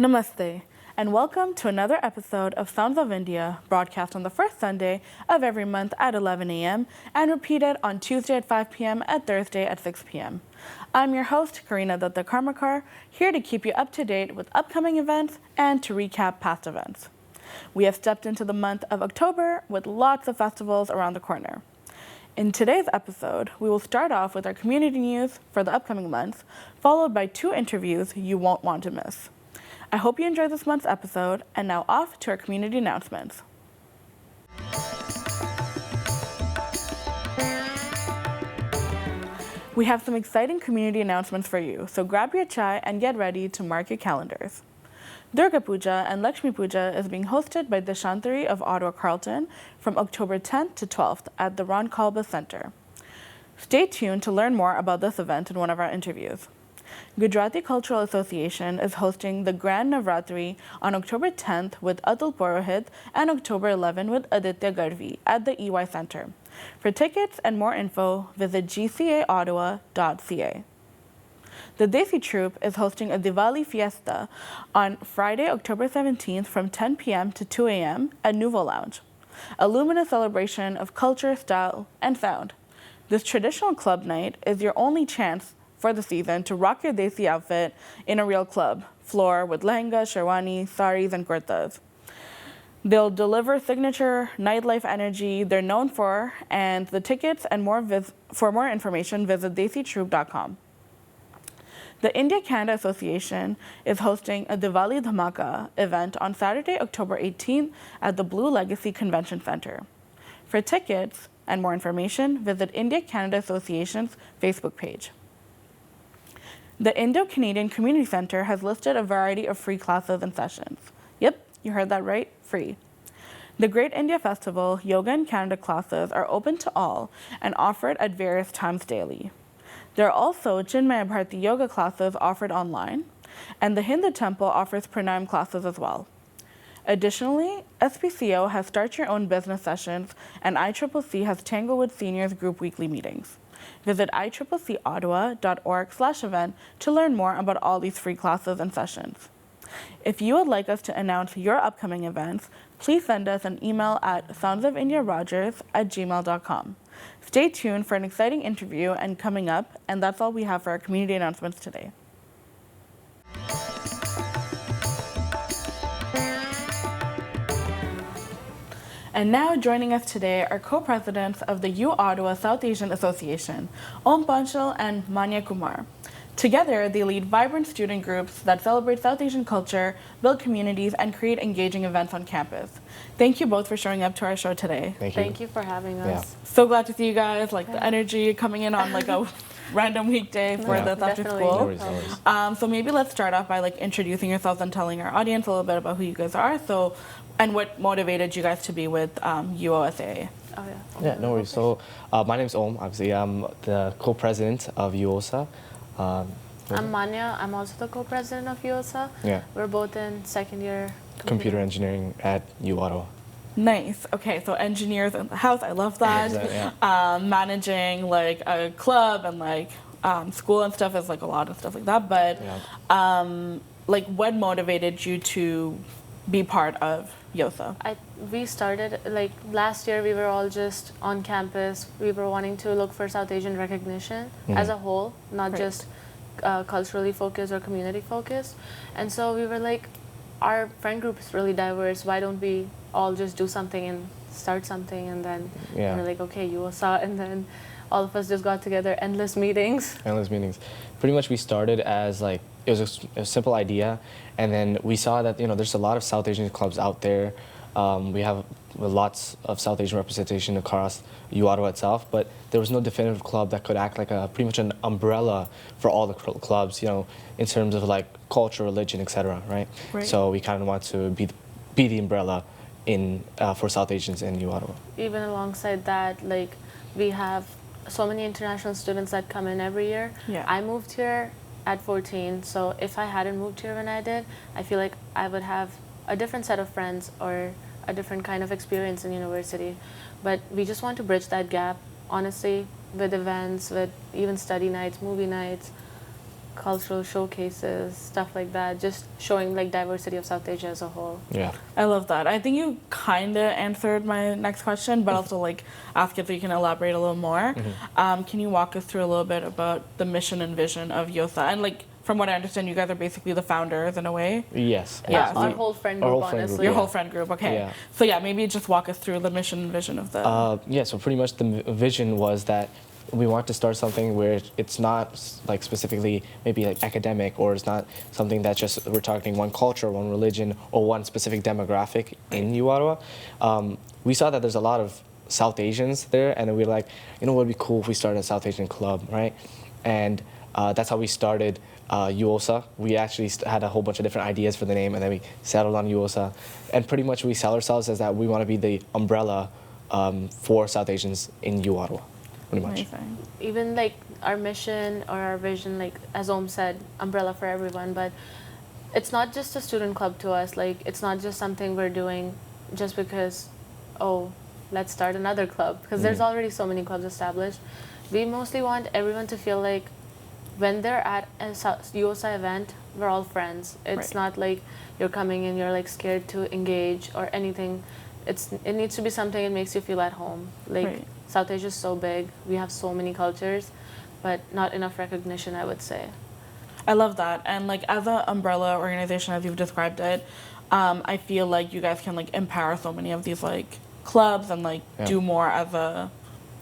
Namaste, and welcome to another episode of Sounds of India, broadcast on the first Sunday of every month at 11 a.m. and repeated on Tuesday at 5 p.m. and Thursday at 6 p.m. I'm your host, Karina Datta Karmakar, here to keep you up to date with upcoming events and to recap past events. We have stepped into the month of October with lots of festivals around the corner. In today's episode, we will start off with our community news for the upcoming month, followed by 2 interviews you won't want to miss. I hope you enjoyed this month's episode, and now off to our community announcements. We have some exciting community announcements for you, so grab your chai and get ready to mark your calendars. Durga Puja and Lakshmi Puja is being hosted by Deshantari of Ottawa-Carleton from October 10th to 12th at the Ron Kalba Center. Stay tuned to learn more about this event in one of our interviews. Gujarati Cultural Association is hosting the Grand Navratri on October 10th with Atul Purohit and October 11th with Aditya Garvi at the EY Center. For tickets and more info, visit gcaottawa.ca. The Desi Troupe is hosting a Diwali fiesta on Friday, October 17th from 10 p.m. to 2 a.m. at Nouveau Lounge, a luminous celebration of culture, style, and sound. This traditional club night is your only chance for the season to rock your Desi outfit in a real club floor with lehengas, sherwani, saris, and kurtas. They'll deliver signature nightlife energy they're known for, and the tickets and for more information, visit desitroupe.com. The India-Canada Association is hosting a Diwali Dhamaka event on Saturday, October 18th at the Blue Legacy Convention Center. For tickets and more information, visit India-Canada Association's Facebook page. The Indo-Canadian Community Center has listed a variety of free classes and sessions. Yep, you heard that right, free. The Great India Festival Yoga in Canada classes are open to all and offered at various times daily. There are also Chinmaya Bharati yoga classes offered online, and the Hindu Temple offers pranayam classes as well. Additionally, SPCO has Start Your Own Business sessions, and ICCC has Tanglewood Seniors Group weekly meetings. Visit iccciottawa.org/event to learn more about all these free classes and sessions. If you would like us to announce your upcoming events, please send us an email at soundsofindiarogers@gmail.com. Stay tuned for an exciting interview and coming up, and that's all we have for our community announcements today. And now joining us today are co-presidents of the U Ottawa South Asian Association, Panchal and Manya Kumar. Together, they lead vibrant student groups that celebrate South Asian culture, build communities, and create engaging events on campus. Thank you both for showing up to our show today. Thank you for having us. Yeah. So glad to see you guys, the energy coming in on a random weekday for this after school. So maybe let's start off by introducing yourselves and telling our audience a little bit about who you guys are. And what motivated you guys to be with UOSA? Yeah, no worries. So my name's Om. Obviously, I'm the co-president of UOSA. I'm Manya. I'm also the co-president of UOSA. Yeah. We're both in second year computer engineering at U Ottawa. Nice. Okay, so engineers in the house. I love that. Managing a club and school and stuff is a lot of stuff like that. But what motivated you to be part of UOSA? We started last year. We were all just on campus. We were wanting to look for South Asian recognition as a whole, not just culturally focused or community focused. And so we were our friend group is really diverse. Why don't we all just do something and start something? And then we're okay, UOSA. And then all of us just got together, endless meetings. Pretty much we started as it was a simple idea, and then we saw that there's a lot of South Asian clubs out there. We have lots of South Asian representation across U Ottawa itself, but there was no definitive club that could act like pretty much an umbrella for all the clubs, in terms of culture, religion, etc. Right? So we kind of want to be the umbrella for South Asians in U Ottawa. Even alongside that, we have so many international students that come in every year. Yeah. I moved here at 14, so if I hadn't moved here when I did, I feel like I would have a different set of friends or a different kind of experience in university. But we just want to bridge that gap, honestly, with events, with even study nights, movie nights, cultural showcases, stuff like that, just showing like diversity of South Asia as a whole. Yeah. I love that. I think you kind of answered my next question, but also like ask if you can elaborate a little more. Can you walk us through a little bit about the mission and vision of YOSA? And like, from what I understand, you guys are basically the founders in a way. Yes. Yeah, Our whole friend our group, whole friend group, honestly. Your whole friend group, okay. Yeah. So yeah, maybe just walk us through the mission and vision of the... Yeah, so pretty much the vision was that we want to start something where it's not like specifically maybe like academic, or it's not something that just we're targeting one culture, one religion, or one specific demographic in New Ottawa. We saw that there's a lot of South Asians there, and then we were like, you know what would be cool if we started a South Asian club, right? And that's how we started YOSA. We actually had a whole bunch of different ideas for the name, and then we settled on YOSA. And pretty much we sell ourselves as that we want to be the umbrella for South Asians in New Ottawa. Pretty much. Amazing. Even like our mission or our vision, like as Om said, umbrella for everyone, but it's not just a student club to us. Like, it's not just something we're doing just because, oh, let's start another club, because there's already so many clubs established. We mostly want everyone to feel like when they're at a YOSA event, we're all friends. It's not like you're coming and you're like scared to engage or anything. It needs to be something that makes you feel at home. Like, South Asia is so big. We have so many cultures, but not enough recognition, I would say. I love that. And like, as an umbrella organization, as you've described it, I feel like you guys can like empower so many of these like clubs and like do more as a,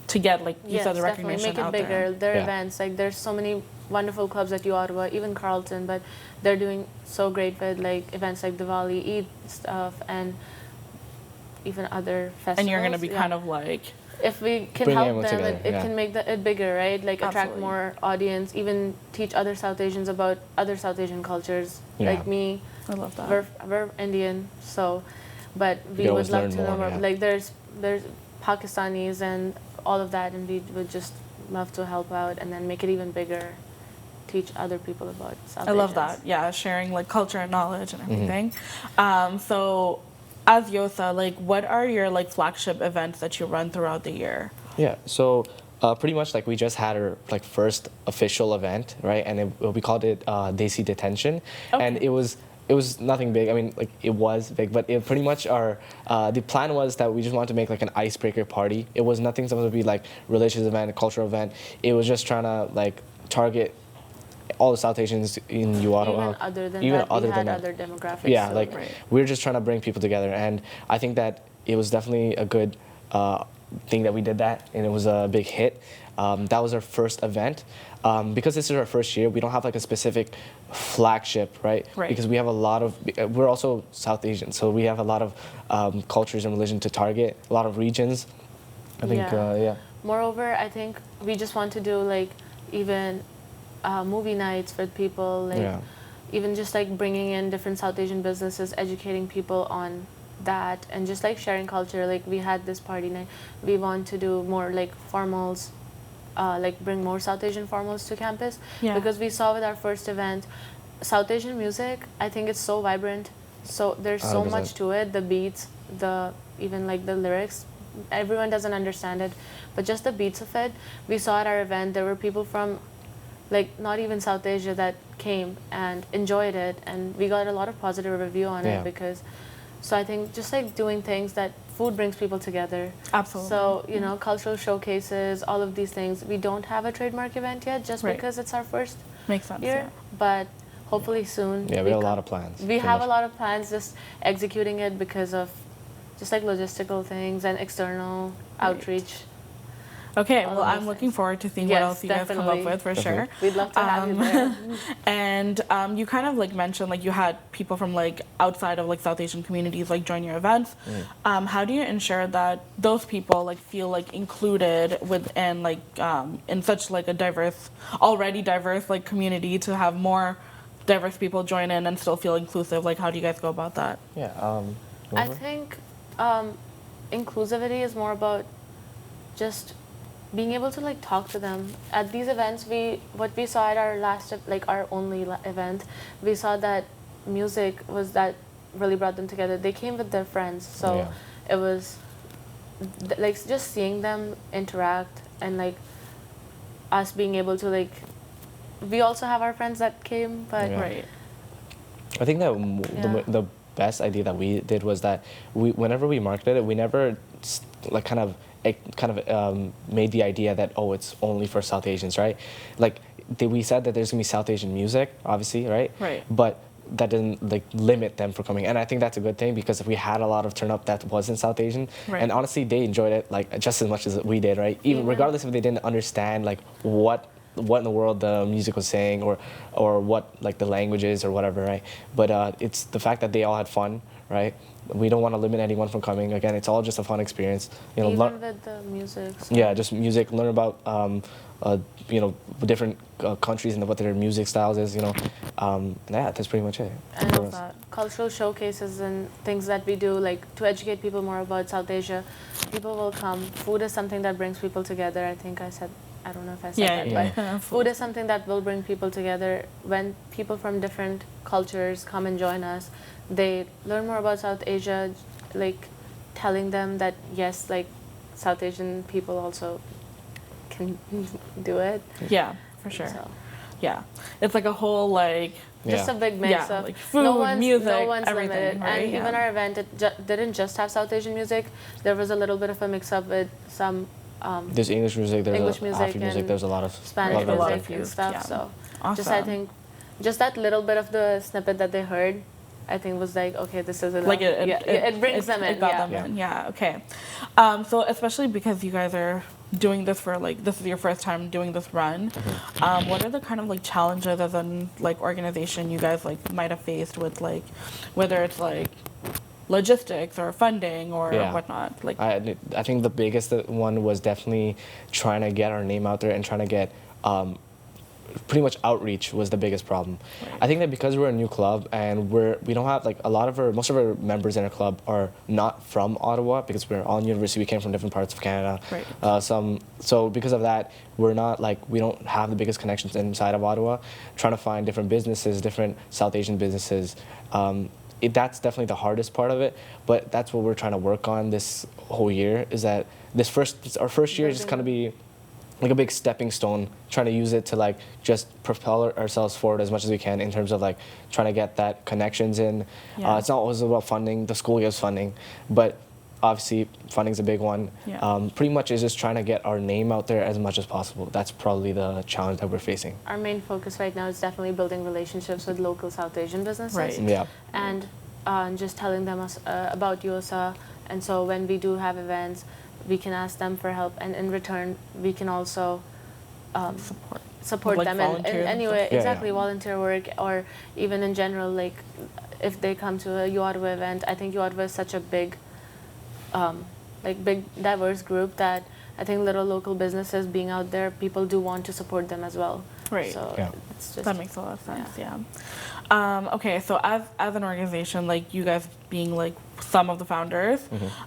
to get like you said, the recognition make it out bigger. there. Their events, like there's so many wonderful clubs at Ottawa, even Carleton, but they're doing so great with like events like Diwali, Eid stuff, and even other festivals. And you're going to be kind of like, if we can Bring help everyone them, together, it can make it bigger, right? Like attract Absolutely. more audience, even teach other South Asians about other South Asian cultures. Like me, I love that. we're Indian, so, but we You would always love learn to know more, more. Like there's Pakistanis and all of that, and we would just love to help out and then make it even bigger. Teach other people about South I love Asians. that. Yeah, sharing like culture and knowledge and everything. So as YOSA, like what are your like flagship events that you run throughout the year? Yeah, so pretty much like we just had our like first official event, right? And we called it Desi Detention, and it was nothing big. I mean, like it was big, but it pretty much our the plan was that we just wanted to make like an icebreaker party. It was nothing supposed to be like religious event, a cultural event. It was just trying to like target all the South Asians in New Ottawa. Even other than Even that, other we than had that. other demographics. Yeah, so like we're just trying to bring people together, and I think that it was definitely a good thing that we did that, and it was a big hit. That was our first event. Because this is our first year, we don't have like a specific flagship, right? Because we have a lot of, we're also South Asian, so we have a lot of cultures and religion to target, a lot of regions. I think, Moreover, I think we just want to do like even movie nights for people, like even just like bringing in different South Asian businesses, educating people on that, and just like sharing culture. Like we had this party night. We want to do more like formals, like bring more South Asian formals to campus, because we saw with our first event, South Asian music, I think it's so vibrant. So there's so 100%. much to it, the beats, even like the lyrics. Everyone doesn't understand it, but just the beats of it. We saw at our event, there were people from like not even South Asia that came and enjoyed it, and we got a lot of positive review on it, because so I think just like doing things that food brings people together. Absolutely. So, you know, cultural showcases, all of these things. We don't have a trademark event yet, just because it's our first year, but hopefully soon. Yeah, we have a lot of plans. We have a lot of plans, just executing it because of just like logistical things and external outreach. Okay, well, I'm looking forward to seeing what else you guys come up with, for sure. We'd love to have you there. And you kind of like mentioned like you had people from like outside of like South Asian communities like join your events. How do you ensure that those people like feel like included within like in such like a already diverse like community, to have more diverse people join in and still feel inclusive? Like, how do you guys go about that? I think inclusivity is more about just being able to like talk to them at these events. What we saw at our last, like our only event, we saw that music was that really brought them together. They came with their friends, so it was like just seeing them interact, and like us being able to like we also have our friends that came, but Yeah. Right. I think that Yeah. the best idea that we did was that whenever we marketed it, we never like made the idea that, oh, it's only for South Asians, right? Like we said that there's gonna be South Asian music, obviously, right? Right. But that didn't like limit them from coming, and I think that's a good thing because we had a lot of turn up that wasn't South Asian, Right. and honestly, they enjoyed it like just as much as we did, right? Even regardless if they didn't understand like what in the world the music was saying or what like the language is or whatever, right? But it's the fact that they all had fun, right? We don't want to limit anyone from coming. Again, it's all just a fun experience. You know, even with the music. So. yeah, just music. Learn about you know, different countries and what their music styles is. You know, yeah, that's pretty much it. And for us. cultural showcases and things that we do, like to educate people more about South Asia. People will come. Food is something that brings people together. I think I don't know if I said that, Yeah. but food is something that will bring people together. When people from different cultures come and join us, they learn more about South Asia, like telling them that yes, like South Asian people also can do it. Yeah, for sure. So, Yeah, it's like a whole like just a big mix yeah, of like food, no music, one's everything, limited. right? And Yeah. even our event, it didn't just have South Asian music. There was a little bit of a mix up with some There's English music. There's English music Afro music. and There's a lot of Spanish a lot of music and youth, stuff. yeah. So Awesome. just I think just that little bit of the snippet that they heard, I think was like, okay, this is enough. like it brings them in. It got Yeah. them in. Yeah. Okay. So especially because you guys are doing this for like this is your first time doing this run, what are the kind of like challenges as an like organization you guys like might have faced with like whether it's like logistics or funding or Yeah. whatnot? Like I think the biggest one was definitely trying to get our name out there and trying to get pretty much outreach was the biggest problem. Right. I think that because we're a new club and we don't have like most of our members in our club are not from Ottawa because we're all in university. We came from different parts of Canada. Right. So because of that, we don't have the biggest connections inside of Ottawa. Trying to find different businesses, different South Asian businesses. That's definitely the hardest part of it, but that's what we're trying to work on this whole year. Is that our first year is just kind of be like a big stepping stone, trying to use it to like just propel ourselves forward as much as we can in terms of like trying to get that connections in. Yeah. It's not always about funding. The school gives funding, but obviously funding's a big one. Yeah. Pretty much is just trying to get our name out there as much as possible. That's probably the challenge that we're facing. Our main focus right now is definitely building relationships with local South Asian businesses. Right. Yeah. And just telling them about USA. And so when we do have events, we can ask them for help, and in return, we can also support Like them in volunteers and any stuff. way. Yeah, Exactly, yeah. volunteer work, or even in general, like if they come to a UOttawa event. I think UOttawa is such a big diverse group that I think little local businesses being out there, people do want to support them as well. Right. So Yeah. it's just that makes a lot of sense. Yeah. Okay, so as an organization, like you guys being like some of the founders,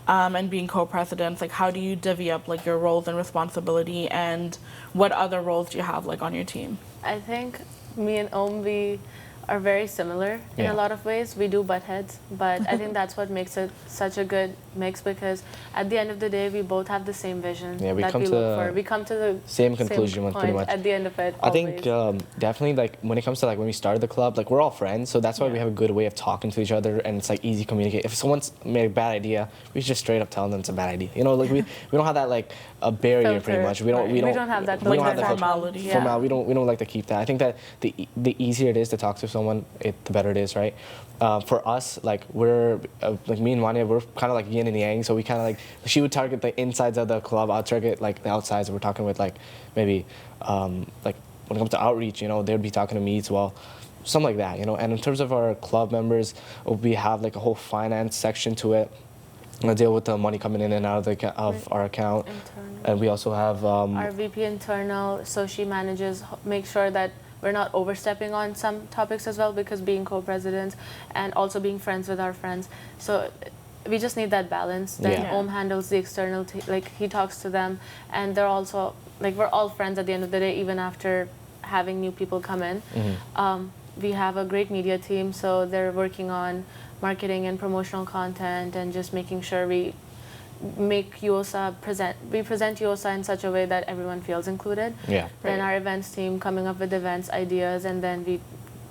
and being co-presidents, like how do you divvy up like your roles and responsibility, and what other roles do you have like on your team? I think me and Om, we are very similar in Yeah. a lot of ways. We do butt heads, but I think that's what makes it such a good mix, because at the end of the day, we both have the same vision Yeah, we that come we to look for. We come to the same conclusion point pretty much. at the end of it. I think always. definitely like when it comes to like when we started the club, like we're all friends, so that's why we Yeah. have a good way of talking to each other, and it's like easy communicate. If someone's made a bad idea, we just straight up tell them it's a bad idea. You know, like we don't have that like a barrier pretty Filter. much. We don't Right. we don't We don't have that we don't filter have that filter. formality. Yeah. We don't like to keep that. I think that the easier it is to talk to someone, the better it is, right? For us, like we're like me and Manya, we're kind of like yin and yang. So we kind of like she would target the insides of the club, I'll target like the outsides. We're talking with like maybe like when it comes to outreach, you know, they'd be talking to me as well, something like that, you know. And in terms of our club members, we have like a whole finance section to it. I deal with the money coming in and out of our account, Internal. and we also have Our VP internal, so she manages, make sure that we're not overstepping on some topics as well, because being co-presidents and also being friends with our friends. So we just need that balance. Then Yeah. Om handles the external, like he talks to them, and they're also, like we're all friends at the end of the day, even after having new people come in. We have a great media team, so they're working on marketing and promotional content and just making sure we make UOSA we present UOSA in such a way that everyone feels included. Yeah. Then our events team coming up with events ideas, and then we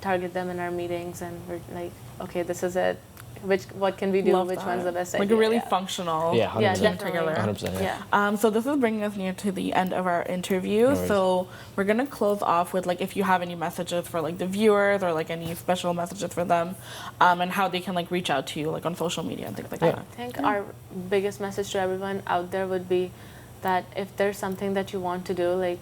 target them in our meetings, and we're like, okay, this is it. What can we do? Love Which that. one's the best Like idea? a really Yeah. functional Yeah, 100%. Yeah, team definitely. together. 100%. Yeah. Yeah. So this is bringing us near to the end of our interview. No worries. So we're gonna close off with like if you have any messages for like the viewers or like any special messages for them, and how they can like reach out to you like on social media and things like Yeah. that. I think our biggest message to everyone out there would be that if there's something that you want to do, like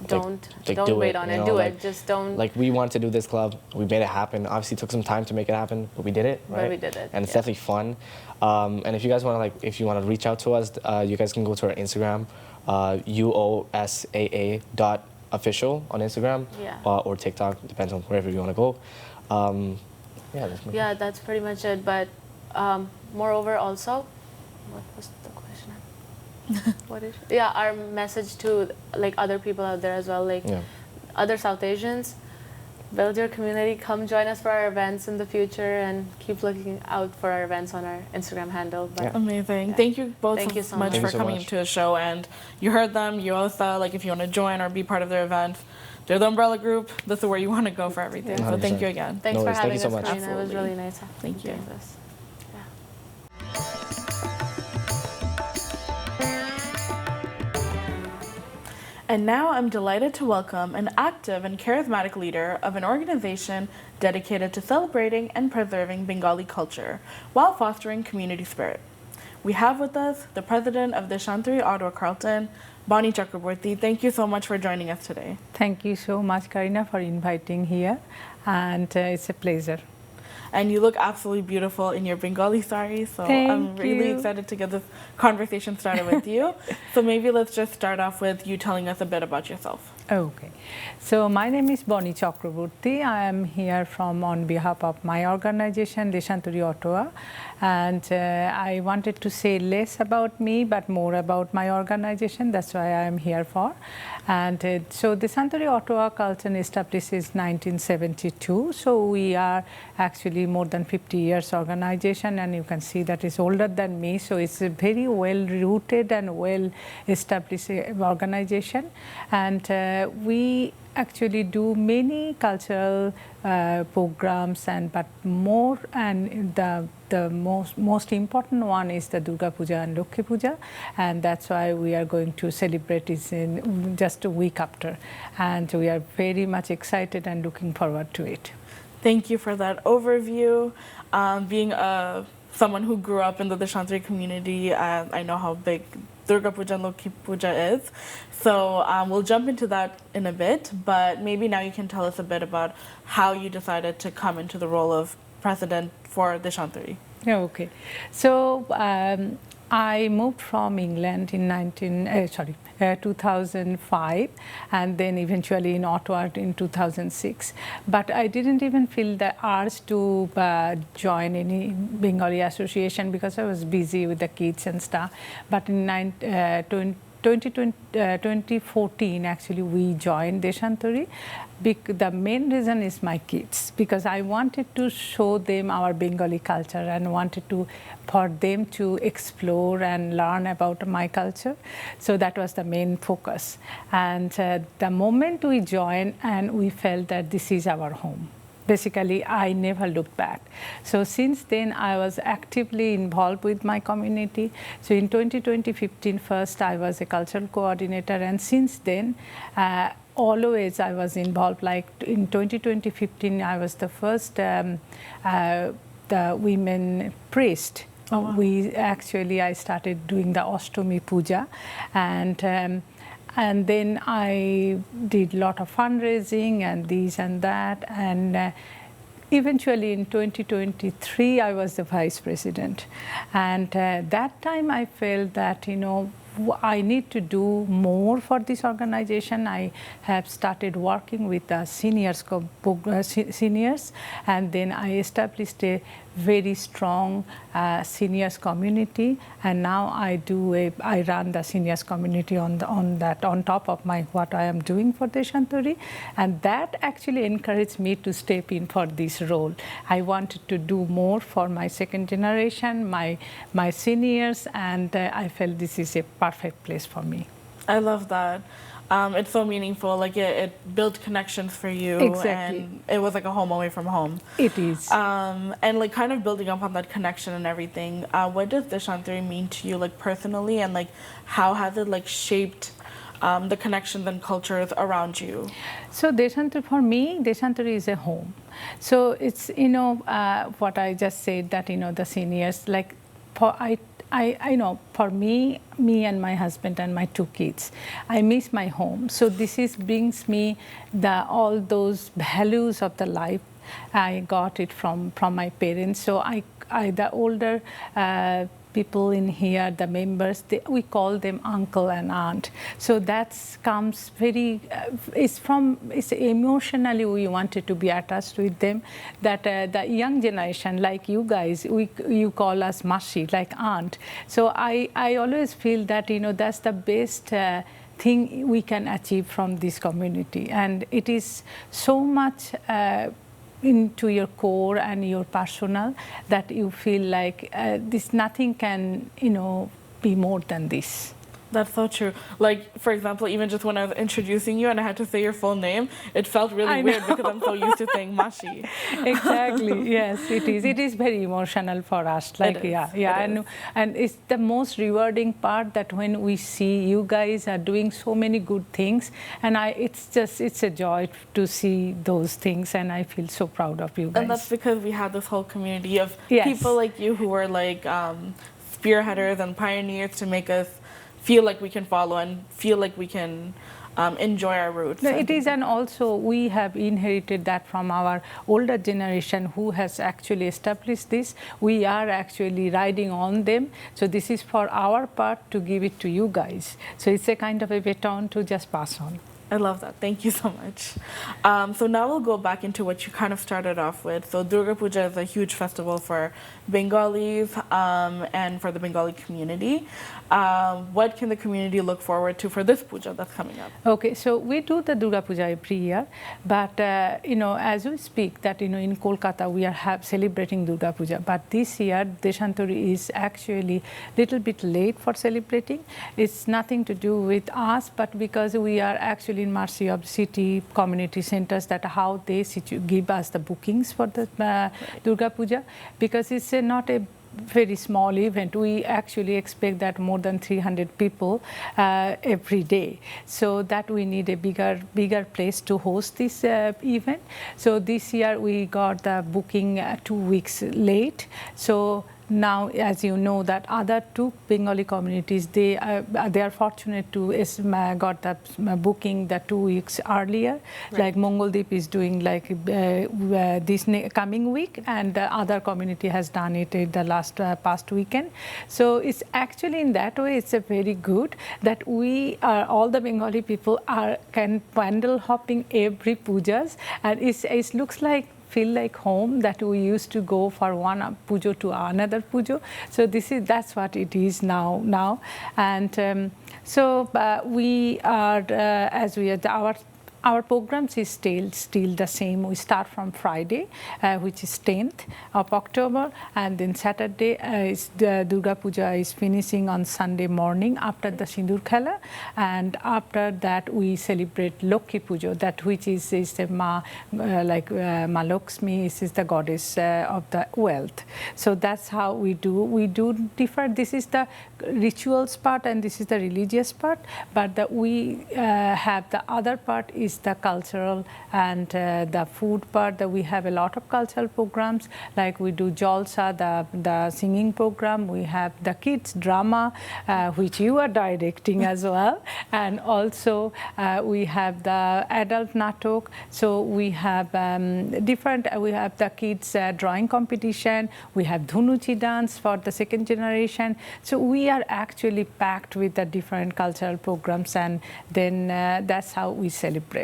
don't do wait it, on you it. know, Do like- it. Just don't. Like we wanted to do this club, we made it happen. Obviously, it took some time to make it happen, but we did it, right? But we did it, and it's yeah. definitely fun. And if you guys want to if you want to reach out to us, you guys can go to our Instagram, uosaa.official on Instagram, Yeah. or TikTok, depends on wherever you want to go. Yeah, Yeah, that's pretty much it. But moreover, also, what was the question? What is? Yeah, our message to like other people out there as well, like yeah. other South Asians, build your community. Come join us for our events in the future, and keep looking out for our events on our Instagram handle. But Yeah. Amazing. Yeah. Thank you both Thank so you so much much. Thank you for so coming much. into the show. And you heard them, UOSA, like if you want to join or be part of their event, they're the umbrella group. This is where you want to go for everything. Yeah. So thank you 100%. again. thanks No for worries. Thank having you so us, much. Karina. It was Absolutely. really nice. Thank you. doing this. Yeah. And now I'm delighted to welcome an active and charismatic leader of an organization dedicated to celebrating and preserving Bengali culture while fostering community spirit. We have with us the president of Deshantari Ottawa-Carleton, Bonnie Chakraborty. Thank you so much for joining us today. Thank you so much, Karina, for inviting here, and it's a pleasure. And you look absolutely beautiful in your Bengali sari, so I'm Thank really you. excited to get this conversation started with you. So maybe let's just start off with you telling us a bit about yourself. Okay, so my name is Bonnie Chakraborty. I am here on behalf of my organization, Deshantari Ottawa, and I wanted to say less about me, but more about my organization. That's why I am here for. And so Deshantari Ottawa-Carleton established 1972. So we are actually more than 50 years organization, and you can see that it's older than me. So it's a very well rooted and well established organization, and we actually do many cultural programs, but more, and the most important one is the Durga Puja and Lakshmi Puja, and that's why we are going to celebrate it in just a week after, and we are very much excited and looking forward to it. Thank you for that overview. Being someone who grew up in the Deshantari community, I know how big Durga Puja and Lakshmi Puja is. So we'll jump into that in a bit, but maybe now you can tell us a bit about how you decided to come into the role of president for Deshantari. Okay, so I moved from England in 2005, and then eventually in Ottawa in 2006. But I didn't even feel the urge to join any Bengali association because I was busy with the kids and stuff. But in 2014, actually, we joined Deshantari. The main reason is my kids, because I wanted to show them our Bengali culture and wanted for them to explore and learn about my culture. So that was the main focus. And the moment we joined, and we felt that this is our home. Basically, I never looked back. So since then, I was actively involved with my community. So in 2015, first I was a cultural coordinator, and since then, always I was involved. Like in 2015, I was the first the women priest. Oh, wow. I started doing the Ashtami Puja, and then I did a lot of fundraising and this and that, and eventually in 2023 I was the vice president, and that time I felt that I need to do more for this organization. I have started working with the seniors, and then I established a very strong seniors community, and now I run the seniors community on top of what I am doing for Deshantari, and that actually encouraged me to step in for this role. I wanted to do more for my second generation, my seniors, and I felt this is a perfect place for me. I love that. It's so meaningful. Like it built connections for you, Exactly. and it was like a home away from home. It is. And like kind of building up on that connection and everything. What does Deshantari mean to you, like personally, and like how has it like shaped the connections and cultures around you? So Deshantari, for me, Deshantari is a home. So it's what I just said, that the seniors, like I know for me and my husband and my 2 kids, I miss my home. So this brings me all those values of the life. I got it from my parents. So the older people in here, the members, we call them uncle and aunt. So that comes very, it's emotionally we wanted to be attached with them. That the young generation, like you guys, you call us Mashi, like aunt. So I always feel that, that's the best thing we can achieve from this community. And it is so much into your core and your personal that you feel like nothing can be more than this. That's so true. Like, for example, even just when I was introducing you and I had to say your full name, it felt really weird because I'm so used to saying Mashi. Exactly. Yes, it is. It is very emotional for us. Like, and it's the most rewarding part that when we see you guys are doing so many good things, and it's a joy to see those things, and I feel so proud of you guys. And that's because we had this whole community of Yes. people like you who were like spearheaders and pioneers to make us feel like we can follow and feel like we can enjoy our roots. No, it is, and also we have inherited that from our older generation who has actually established this. We are actually riding on them. So this is for our part to give it to you guys. So it's a kind of a baton to just pass on. I love that. Thank you so much. So now we'll go back into what you kind of started off with. So Durga Puja is a huge festival for Bengalis and for the Bengali community. What can the community look forward to for this puja that's coming up? Okay, so we do the Durga Puja every year, but as we speak, that in Kolkata we are celebrating Durga Puja. But this year Deshantari is actually a little bit late for celebrating. It's nothing to do with us, but because we are actually in mercy of city community centers, that how they give us the bookings for the Durga Puja, because it's not a very small event. We actually expect that more than 300 people every day. So that we need a bigger place to host this event. So this year we got the booking 2 weeks late. So now, as you know, that other 2 Bengali communities, they are fortunate to got the booking the 2 weeks earlier. Right. Like Mongoldip is doing like this coming week, and the other community has done it in the past weekend. So it's actually in that way, it's a very good that we are, all the Bengali people can pandal hopping every pujas, and it looks like feel like home, that we used to go for one pujo to another pujo. So that's what it is now. And so we are as we are our programs is still the same. We start from Friday, which is 10th of October, and then Saturday the Durga Puja is finishing on Sunday morning after the Sindur Khela, and after that we celebrate Lokhi Puja, that which is the Ma Lakshmi is the goddess of the wealth. So that's how we do. We do differ. This is the rituals part and this is the religious part, but we have the other part is the cultural and the food part. That we have a lot of cultural programs, like we do Jalsa, the singing program. We have the kids drama, which you are directing as well, and also we have the adult natok. So we have different. We have the kids drawing competition. We have Dhunuchi dance for the second generation. So we are actually packed with the different cultural programs, and then that's how we celebrate.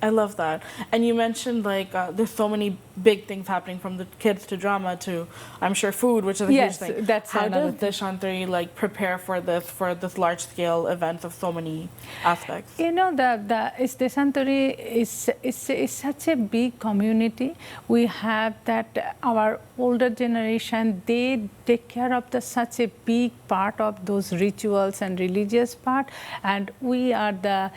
I love that. And you mentioned like there's so many big things happening, from the kids to drama to, I'm sure, food, which is a Yes, huge thing. that's How another does Deshantari like prepare for this large scale events of so many aspects? You know, Deshantari is such a big community. We have that our older generation, they take care of such a big part of those rituals and religious part, and we are the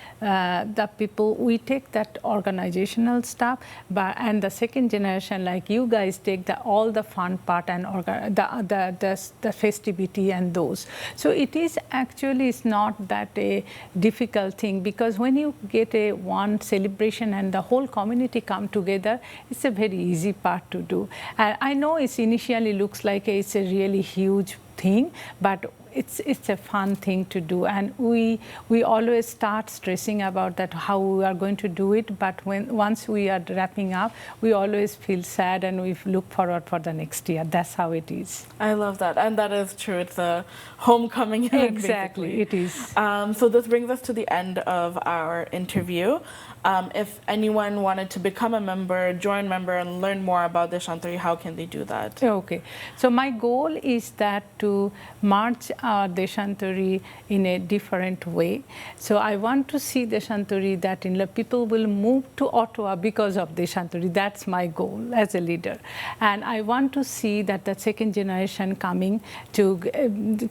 people, we take that organizational stuff, and the second generation, like you guys, take all the fun part and the festivity and those. So it is actually, it's not that a difficult thing, because when you get one celebration and the whole community come together, it's a very easy part to do. And I know it initially looks like it's a really huge thing, but it's a fun thing to do, and we always start stressing about that how we are going to do it, but once we are wrapping up, we always feel sad and we look forward for the next year. That's how it is. I love that, and that is true. It's a homecoming event, exactly, basically. it is. So this brings us to the end of our interview. If anyone wanted to become a member, join member, and learn more about Deshantari, how can they do that? Okay, so my goal is that to march our Deshantari in a different way. So I want to see Deshantari that people will move to Ottawa because of Deshantari. That's my goal as a leader. And I want to see that the second generation coming to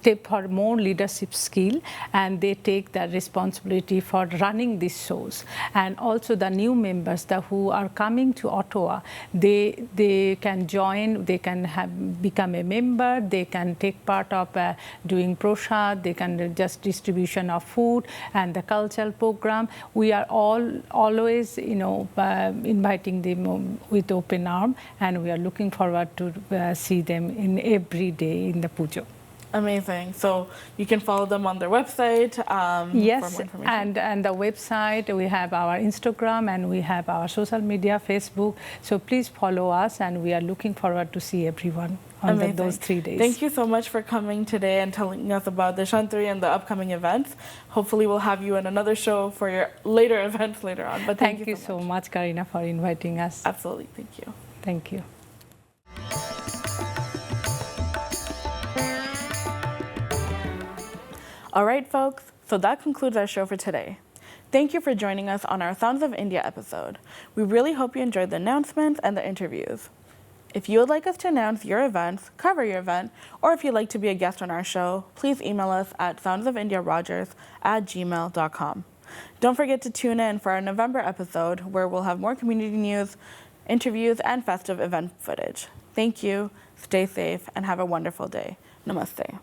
take for more leadership skill, and they take the responsibility for running these shows. And also the new members who are coming to Ottawa, they can join, they can become a member, they can take part of doing prashad, they can just distribution of food and the cultural program. We are always, inviting them with open arm, and we are looking forward to see them in every day in the pujo. Amazing. So you can follow them on their website. Yes, for more information. and the website, we have our Instagram and we have our social media, Facebook. So please follow us, and we are looking forward to see everyone on those 3 days. Thank you so much for coming today and telling us about Deshantari and the upcoming events. Hopefully we'll have you in another show for your later events later on. But thank you so much, Karina, for inviting us. Absolutely. Thank you. Thank you. All right, folks, so that concludes our show for today. Thank you for joining us on our Sounds of India episode. We really hope you enjoyed the announcements and the interviews. If you would like us to announce your events, cover your event, or if you'd like to be a guest on our show, please email us at soundsofindiarogers@gmail.com. Don't forget to tune in for our November episode, where we'll have more community news, interviews, and festive event footage. Thank you, stay safe, and have a wonderful day. Namaste.